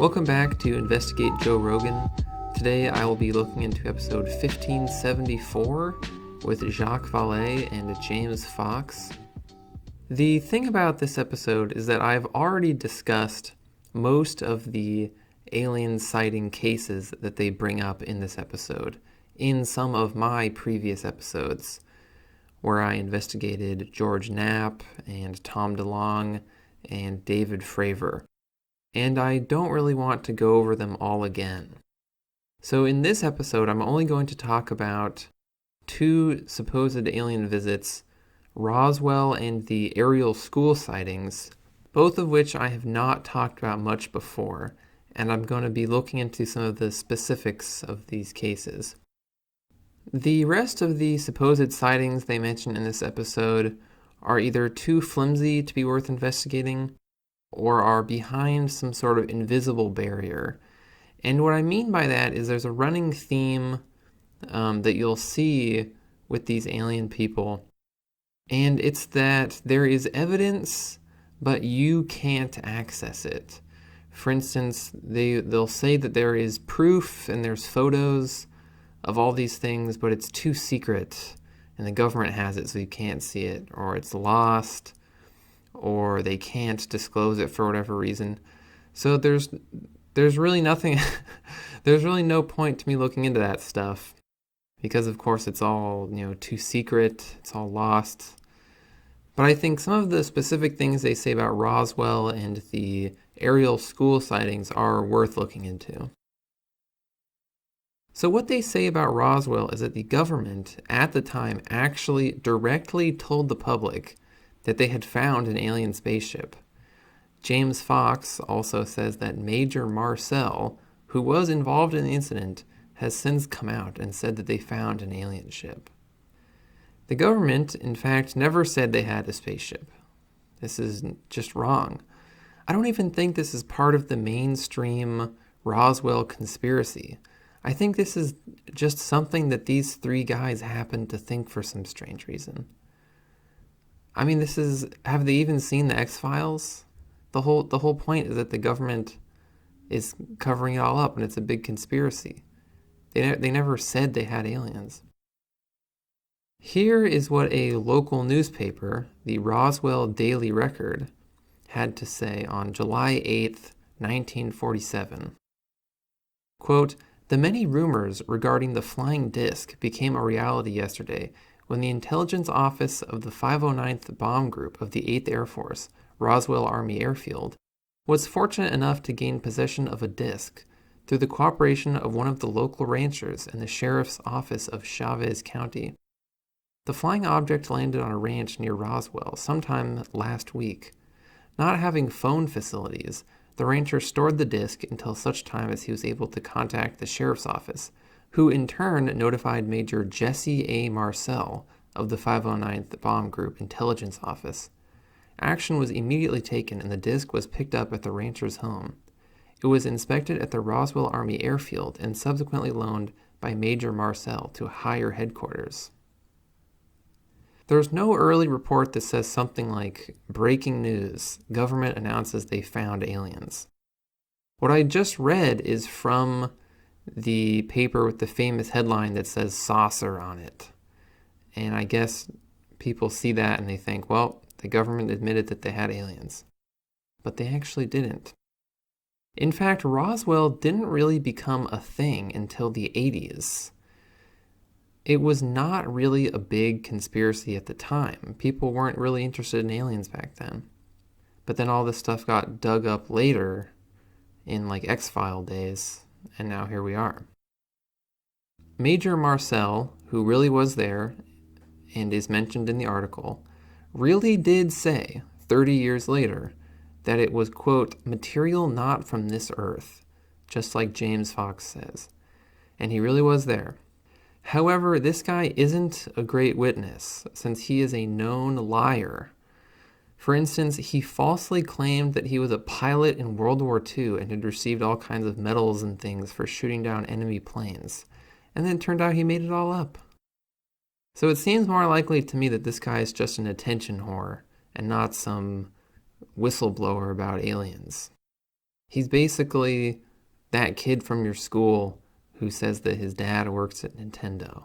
Welcome back to Investigate Joe Rogan. Today I will be looking into episode 1574 with Jacques Vallee and James Fox. The thing about this episode is that I've already discussed most of the alien sighting cases that they bring up in this episode in some of my previous episodes, where I investigated George Knapp and Tom DeLonge and David Fravor. And I don't really want to go over them all again. So in this episode, I'm only going to talk about two supposed alien visits, Roswell and the aerial school sightings, both of which I have not talked about much before, and I'm going to be looking into some of the specifics of these cases. The rest of the supposed sightings they mention in this episode are either too flimsy to be worth investigating, or are behind some sort of invisible barrier. And what I mean by that is there's a running theme that you'll see with these alien people, and it's that there is evidence, but you can't access it. For instance, they'll say that there is proof and there's photos of all these things, but it's too secret, and the government has it so you can't see it, or it's lost, or they can't disclose it for whatever reason. So there's really nothing, there's really no point to me looking into that stuff, because of course it's all, too secret, it's all lost. But I think some of the specific things they say about Roswell and the aerial school sightings are worth looking into. So what they say about Roswell is that the government at the time actually directly told the public that they had found an alien spaceship. James Fox also says that Major Marcel, who was involved in the incident, has since come out and said that they found an alien ship. The government, in fact, never said they had a spaceship. This is just wrong. I don't even think this is part of the mainstream Roswell conspiracy. I think this is just something that these three guys happen to think for some strange reason. I mean, have they even seen the X-Files? The whole point is that the government is covering it all up, and it's a big conspiracy. They never said they had aliens. Here is what a local newspaper, the Roswell Daily Record, had to say on July 8th, 1947. Quote, "The many rumors regarding the flying disc became a reality yesterday when the intelligence office of the 509th Bomb Group of the 8th Air Force, Roswell Army Airfield, was fortunate enough to gain possession of a disc through the cooperation of one of the local ranchers and the sheriff's office of Chavez County. The flying object landed on a ranch near Roswell sometime last week. Not having phone facilities, the rancher stored the disc until such time as he was able to contact the sheriff's office, who in turn notified Major Jesse A. Marcel of the 509th Bomb Group Intelligence Office. Action was immediately taken and the disc was picked up at the rancher's home. It was inspected at the Roswell Army Airfield and subsequently loaned by Major Marcel to higher headquarters." There's no early report that says something like, "Breaking news, government announces they found aliens." What I just read is from the paper with the famous headline that says saucer on it. And I guess people see that and they think, well, the government admitted that they had aliens. But they actually didn't. In fact, Roswell didn't really become a thing until the 80s. It was not really a big conspiracy at the time. People weren't really interested in aliens back then. But then all this stuff got dug up later in like X-File days. And now here we are. Major Marcel, who really was there and is mentioned in the article, really did say, 30 years later, that it was, quote, "material not from this earth," just like James Fox says. And he really was there. However, this guy isn't a great witness, since he is a known liar. For instance, he falsely claimed that he was a pilot in World War II and had received all kinds of medals and things for shooting down enemy planes. And then it turned out he made it all up. So it seems more likely to me that this guy is just an attention whore and not some whistleblower about aliens. He's basically that kid from your school who says that his dad works at Nintendo.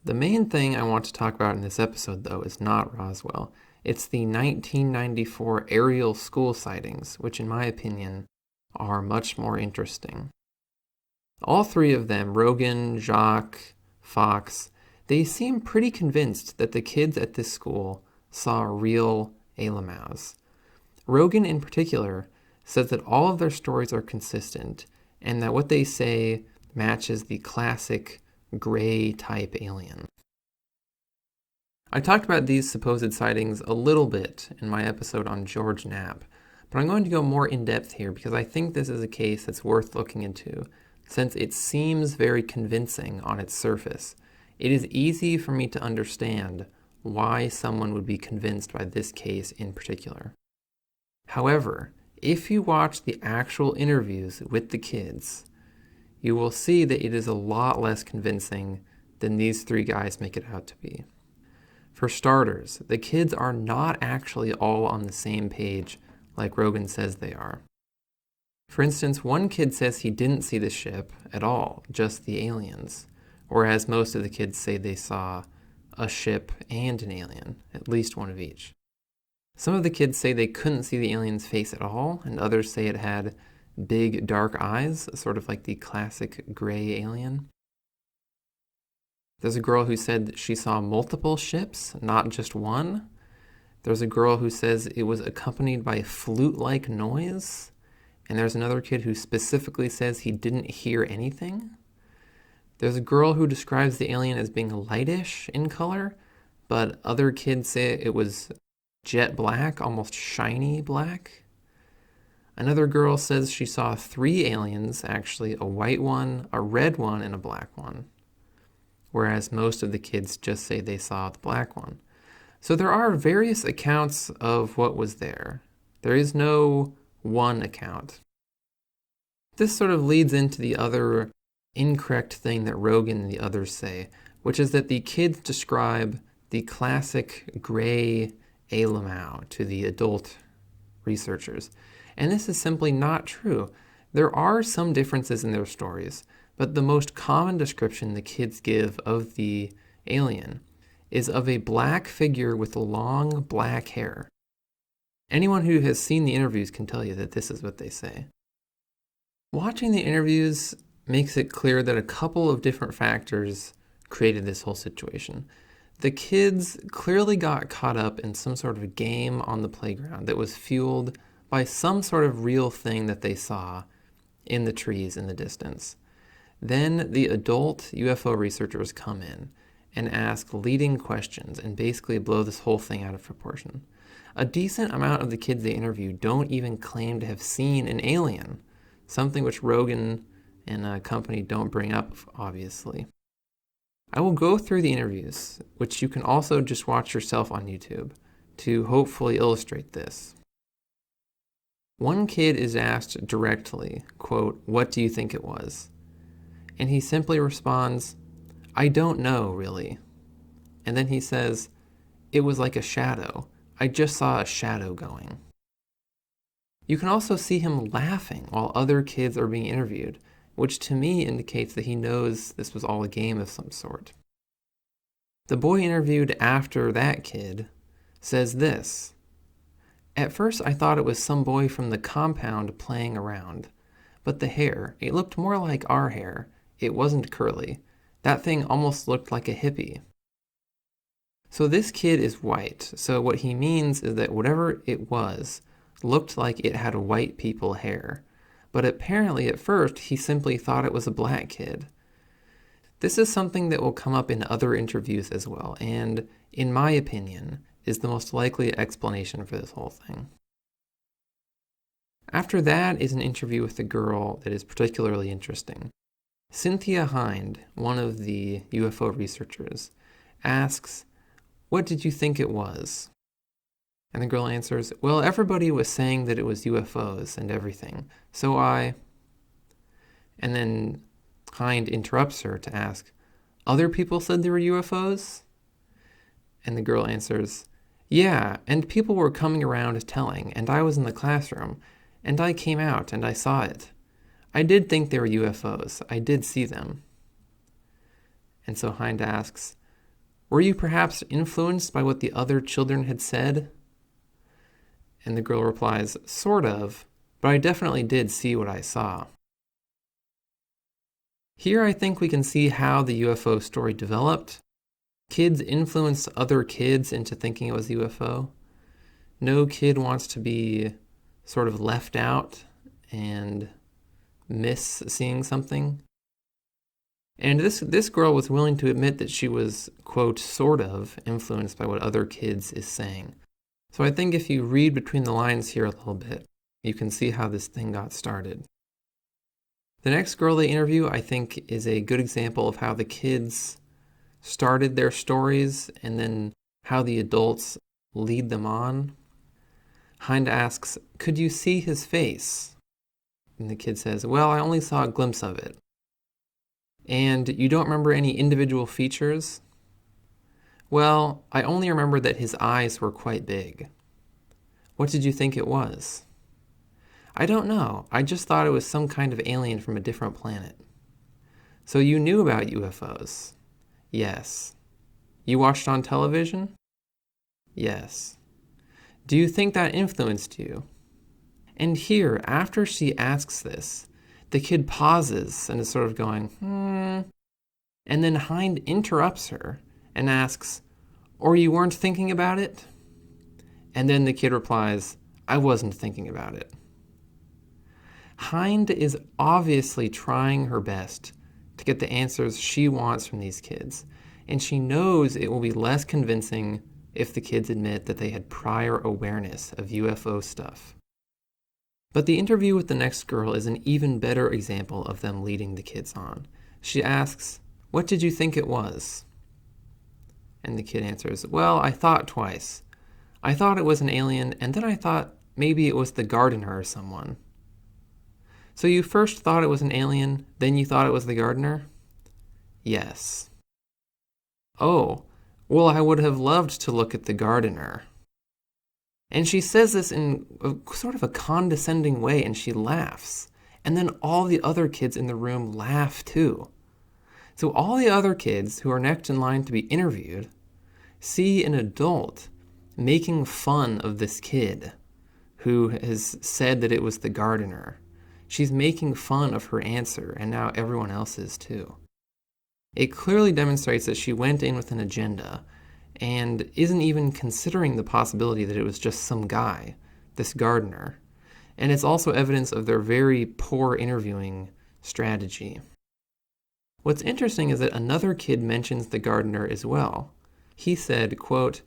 The main thing I want to talk about in this episode, though, is not Roswell. It's the 1994 aerial school sightings, which in my opinion are much more interesting. All three of them, Rogan, Jacques, Fox, they seem pretty convinced that the kids at this school saw real Alamouse. Rogan in particular says that all of their stories are consistent and that what they say matches the classic gray type alien. I talked about these supposed sightings a little bit in my episode on George Knapp, but I'm going to go more in depth here because I think this is a case that's worth looking into, since it seems very convincing on its surface. It is easy for me to understand why someone would be convinced by this case in particular. However, if you watch the actual interviews with the kids, you will see that it is a lot less convincing than these three guys make it out to be. For starters, the kids are not actually all on the same page like Rogan says they are. For instance, one kid says he didn't see the ship at all, just the aliens, whereas most of the kids say they saw a ship and an alien, at least one of each. Some of the kids say they couldn't see the alien's face at all, and others say it had big dark eyes, sort of like the classic gray alien. There's a girl who said she saw multiple ships, not just one. There's a girl who says it was accompanied by a flute-like noise. And there's another kid who specifically says he didn't hear anything. There's a girl who describes the alien as being lightish in color, but other kids say it was jet black, almost shiny black. Another girl says she saw 3 aliens, actually, a white one, a red one, and a black one. Whereas most of the kids just say they saw the black one. So there are various accounts of what was there. There is no one account. This sort of leads into the other incorrect thing that Rogan and the others say, which is that the kids describe the classic gray Alamau to the adult researchers. And this is simply not true. There are some differences in their stories, but the most common description the kids give of the alien is of a black figure with long black hair. Anyone who has seen the interviews can tell you that this is what they say. Watching the interviews makes it clear that a couple of different factors created this whole situation. The kids clearly got caught up in some sort of game on the playground that was fueled by some sort of real thing that they saw in the trees in the distance. Then the adult UFO researchers come in and ask leading questions and basically blow this whole thing out of proportion. A decent amount of the kids they interview don't even claim to have seen an alien, something which Rogan and a company don't bring up, obviously. I will go through the interviews, which you can also just watch yourself on YouTube, to hopefully illustrate this. One kid is asked directly, quote, "What do you think it was?" And he simply responds, "I don't know, really." And then he says, "It was like a shadow. I just saw a shadow going." You can also see him laughing while other kids are being interviewed, which to me indicates that he knows this was all a game of some sort. The boy interviewed after that kid says this, "At first I thought it was some boy from the compound playing around, but the hair, it looked more like our hair. It wasn't curly. That thing almost looked like a hippie." So this kid is white, so what he means is that whatever it was looked like it had white people hair, but apparently at first he simply thought it was a black kid. This is something that will come up in other interviews as well, and in my opinion, is the most likely explanation for this whole thing. After that is an interview with a girl that is particularly interesting. Cynthia Hind, one of the UFO researchers, asks, "What did you think it was?" And the girl answers, "Well, everybody was saying that it was UFOs and everything, so I..." And then Hind interrupts her to ask, "Other people said they were UFOs?" And the girl answers, Yeah, and people were coming around telling, and I was in the classroom, and I came out and I saw it. I did think they were UFOs. I did see them. And so Hind asks, were you perhaps influenced by what the other children had said? And the girl replies, sort of, but I definitely did see what I saw. Here I think we can see how the UFO story developed. Kids influenced other kids into thinking it was a UFO. No kid wants to be sort of left out and miss seeing something. And this girl was willing to admit that she was, quote, sort of influenced by what other kids is saying. So I think if you read between the lines here a little bit, you can see how this thing got started. The next girl they interview, I think, is a good example of how the kids started their stories and then how the adults lead them on. Hind asks, could you see his face? And the kid says, well, I only saw a glimpse of it. And you don't remember any individual features? Well, I only remember that his eyes were quite big. What did you think it was? I don't know. I just thought it was some kind of alien from a different planet. So you knew about UFOs? Yes. You watched on television? Yes. Do you think that influenced you? And here, after she asks this, the kid pauses and is sort of going, And then Hind interrupts her and asks, or you weren't thinking about it? And then the kid replies, I wasn't thinking about it. Hind is obviously trying her best to get the answers she wants from these kids, and she knows it will be less convincing if the kids admit that they had prior awareness of UFO stuff. But the interview with the next girl is an even better example of them leading the kids on. She asks, what did you think it was? And the kid answers, well, I thought twice. I thought it was an alien, and then I thought maybe it was the gardener or someone. So you first thought it was an alien, then you thought it was the gardener? Yes. Oh, well, I would have loved to look at the gardener. And she says this in sort of a condescending way, and she laughs. And then all the other kids in the room laugh too. So all the other kids who are next in line to be interviewed see an adult making fun of this kid who has said that it was the gardener. She's making fun of her answer, and now everyone else is too. It clearly demonstrates that she went in with an agenda and isn't even considering the possibility that it was just some guy, this gardener. And it's also evidence of their very poor interviewing strategy. What's interesting is that another kid mentions the gardener as well. He said, quote,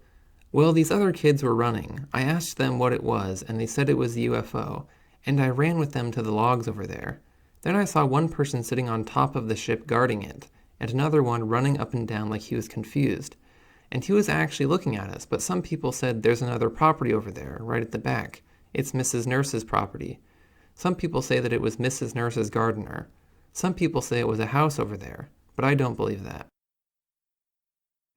well, these other kids were running. I asked them what it was, and they said it was the UFO, and I ran with them to the logs over there. Then I saw one person sitting on top of the ship guarding it, and another one running up and down like he was confused. And he was actually looking at us, but some people said there's another property over there, right at the back. It's Mrs. Nurse's property. Some people say that it was Mrs. Nurse's gardener. Some people say it was a house over there, but I don't believe that.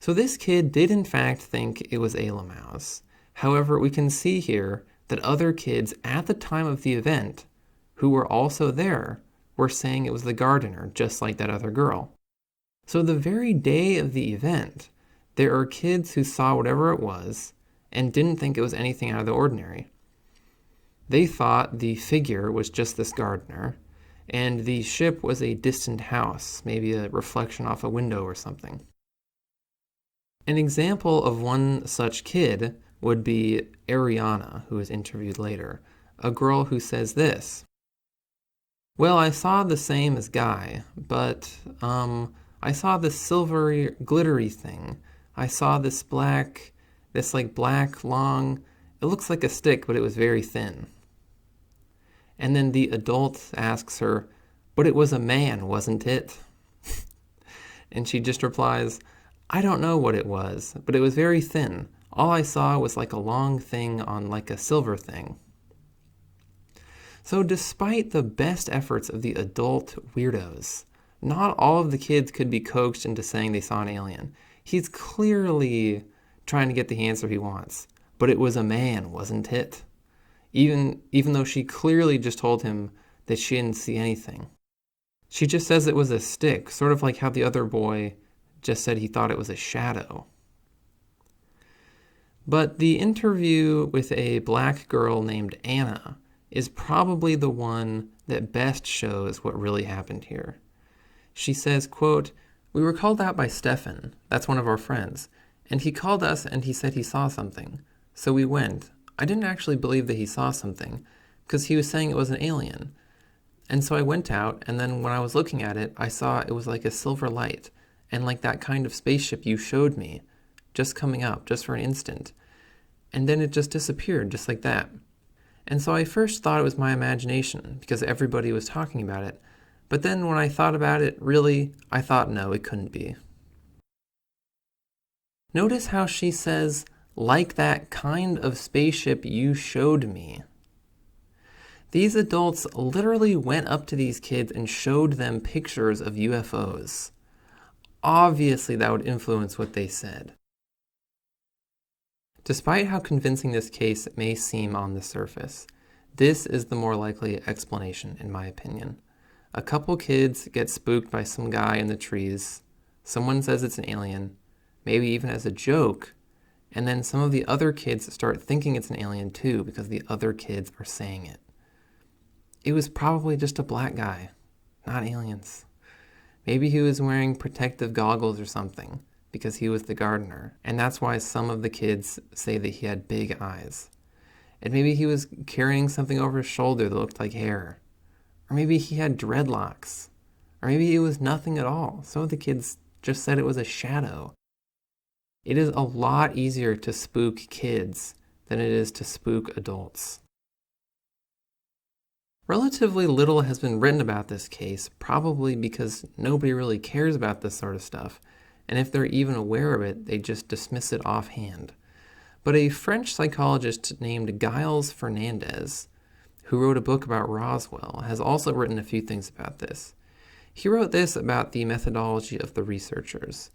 So this kid did in fact think it was a Lamause. However, we can see here that other kids at the time of the event, who were also there, were saying it was the gardener, just like that other girl. So the very day of the event, there are kids who saw whatever it was and didn't think it was anything out of the ordinary. They thought the figure was just this gardener, and the ship was a distant house, maybe a reflection off a window or something. An example of one such kid would be Ariana, who was interviewed later, a girl who says this. Well, I saw the same as Guy, but I saw this silvery, glittery thing. I saw this black, long, it looks like a stick, but it was very thin. And then the adult asks her, but it was a man, wasn't it? And she just replies, I don't know what it was, but it was very thin. All I saw was like a long thing on like a silver thing. So despite the best efforts of the adult weirdos, not all of the kids could be coaxed into saying they saw an alien. He's clearly trying to get the answer he wants. But it was a man, wasn't it? Even though she clearly just told him that she didn't see anything. She just says it was a stick, sort of like how the other boy just said he thought it was a shadow. But the interview with a black girl named Anna is probably the one that best shows what really happened here. She says, quote, "We were called out by Stefan, that's one of our friends, and he called us and he said he saw something. So we went. I didn't actually believe that he saw something, because he was saying it was an alien. And so I went out, and then when I was looking at it, I saw it was like a silver light, and like that kind of spaceship you showed me, just coming up, just for an instant. And then it just disappeared, just like that. And so I first thought it was my imagination, because everybody was talking about it. But then when I thought about it, really, I thought no, it couldn't be." Notice how she says, "like that kind of spaceship you showed me." These adults literally went up to these kids and showed them pictures of UFOs. Obviously, that would influence what they said. Despite how convincing this case may seem on the surface, this is the more likely explanation, in my opinion. A couple kids get spooked by some guy in the trees, someone says it's an alien, maybe even as a joke, and then some of the other kids start thinking it's an alien too because the other kids are saying it. It was probably just a black guy, not aliens. Maybe he was wearing protective goggles or something because he was the gardener, and that's why some of the kids say that he had big eyes. And maybe he was carrying something over his shoulder that looked like hair. Or maybe he had dreadlocks. Or maybe it was nothing at all. Some of the kids just said it was a shadow. It is a lot easier to spook kids than it is to spook adults. Relatively little has been written about this case, probably because nobody really cares about this sort of stuff, and if they're even aware of it, they just dismiss it offhand. But a French psychologist named Gilles Fernandez, who wrote a book about Roswell, has also written a few things about this. He wrote this about the methodology of the researchers.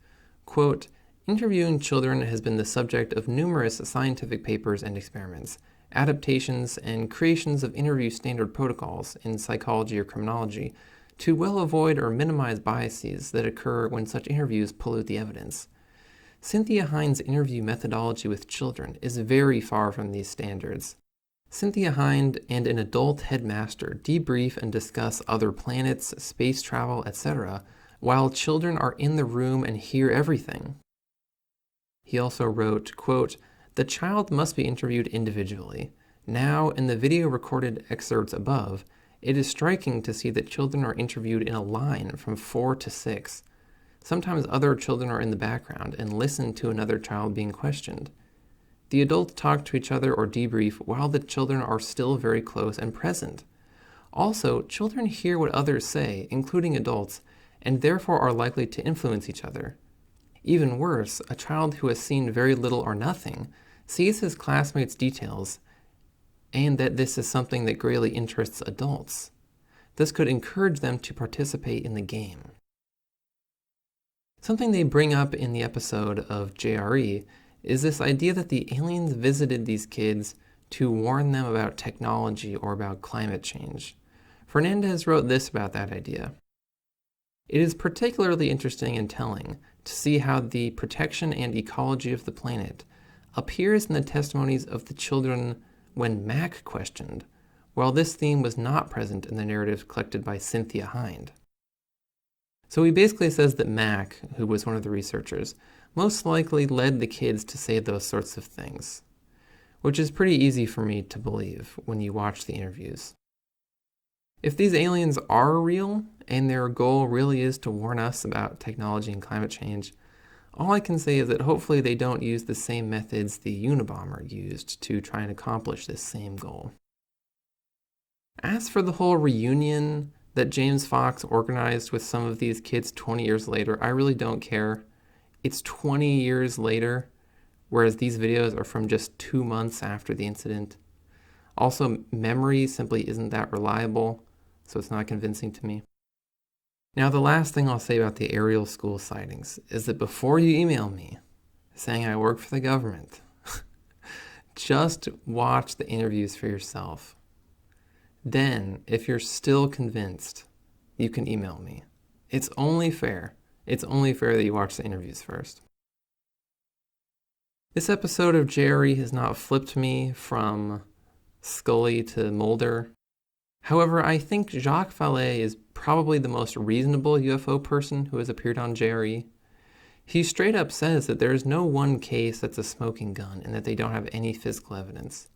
Quote, "Interviewing children has been the subject of numerous scientific papers and experiments, adaptations, and creations of interview standard protocols in psychology or criminology to well avoid or minimize biases that occur when such interviews pollute the evidence. Cynthia Hind's interview methodology with children is very far from these standards. Cynthia Hind and an adult headmaster debrief and discuss other planets, space travel, etc., while children are in the room and hear everything." He also wrote, quote, "The child must be interviewed individually. Now, in the video recorded excerpts above, it is striking to see that children are interviewed in a line from 4 to 6. Sometimes other children are in the background and listen to another child being questioned. The adults talk to each other or debrief while the children are still very close and present. Also, children hear what others say, including adults, and therefore are likely to influence each other. Even worse, a child who has seen very little or nothing sees his classmates' details, and that this is something that greatly interests adults. This could encourage them to participate in the game." Something they bring up in the episode of JRE is this idea that the aliens visited these kids to warn them about technology or about climate change. Fernandez wrote this about that idea. "It is particularly interesting and telling to see how the protection and ecology of the planet appears in the testimonies of the children when Mac questioned, while this theme was not present in the narratives collected by Cynthia Hind." So he basically says that Mac, who was one of the researchers, most likely led the kids to say those sorts of things, which is pretty easy for me to believe when you watch the interviews. If these aliens are real, and their goal really is to warn us about technology and climate change, all I can say is that hopefully they don't use the same methods the Unabomber used to try and accomplish this same goal. As for the whole reunion that James Fox organized with some of these kids 20 years later, I really don't care. It's 20 years later, whereas these videos are from just 2 months after the incident. Also, memory simply isn't that reliable, so it's not convincing to me. Now, the last thing I'll say about the aerial school sightings is that before you email me saying I work for the government. Just watch the interviews for yourself. Then, if you're still convinced, you can email me. It's only fair. It's only fair that you watch the interviews first. This episode of Jerry has not flipped me from Scully to Mulder. However, I think Jacques Vallee is probably the most reasonable UFO person who has appeared on Jerry. He straight up says that there is no one case that's a smoking gun and that they don't have any physical evidence.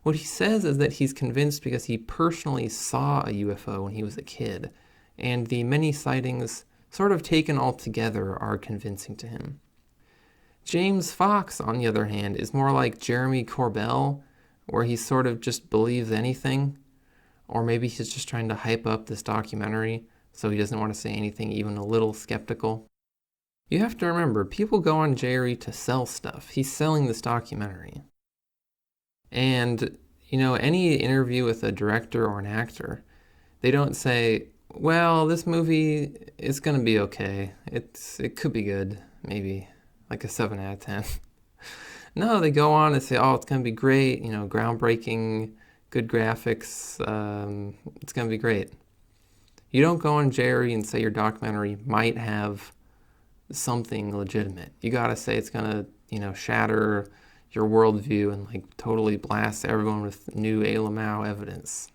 What he says is that he's convinced because he personally saw a UFO when he was a kid, and the many sightings, sort of taken all together, are convincing to him. James Fox, on the other hand, is more like Jeremy Corbell, where he sort of just believes anything, or maybe he's just trying to hype up this documentary, so he doesn't want to say anything even a little skeptical. You have to remember, people go on Jerry to sell stuff. He's selling this documentary. And, any interview with a director or an actor, they don't say, well, this movie is going to be okay. It could be good, maybe, like a 7 out of 10. No, they go on and say, oh, it's going to be great, groundbreaking, good graphics, it's going to be great. You don't go on Jerry and say your documentary might have something legitimate. You gotta say it's gonna, shatter your worldview and totally blast everyone with new A. evidence.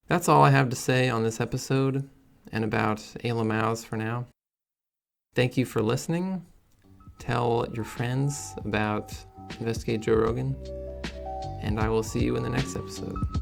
That's all I have to say on this episode and about A. for now. Thank you for listening. Tell your friends about Investigate Joe Rogan, and I will see you in the next episode.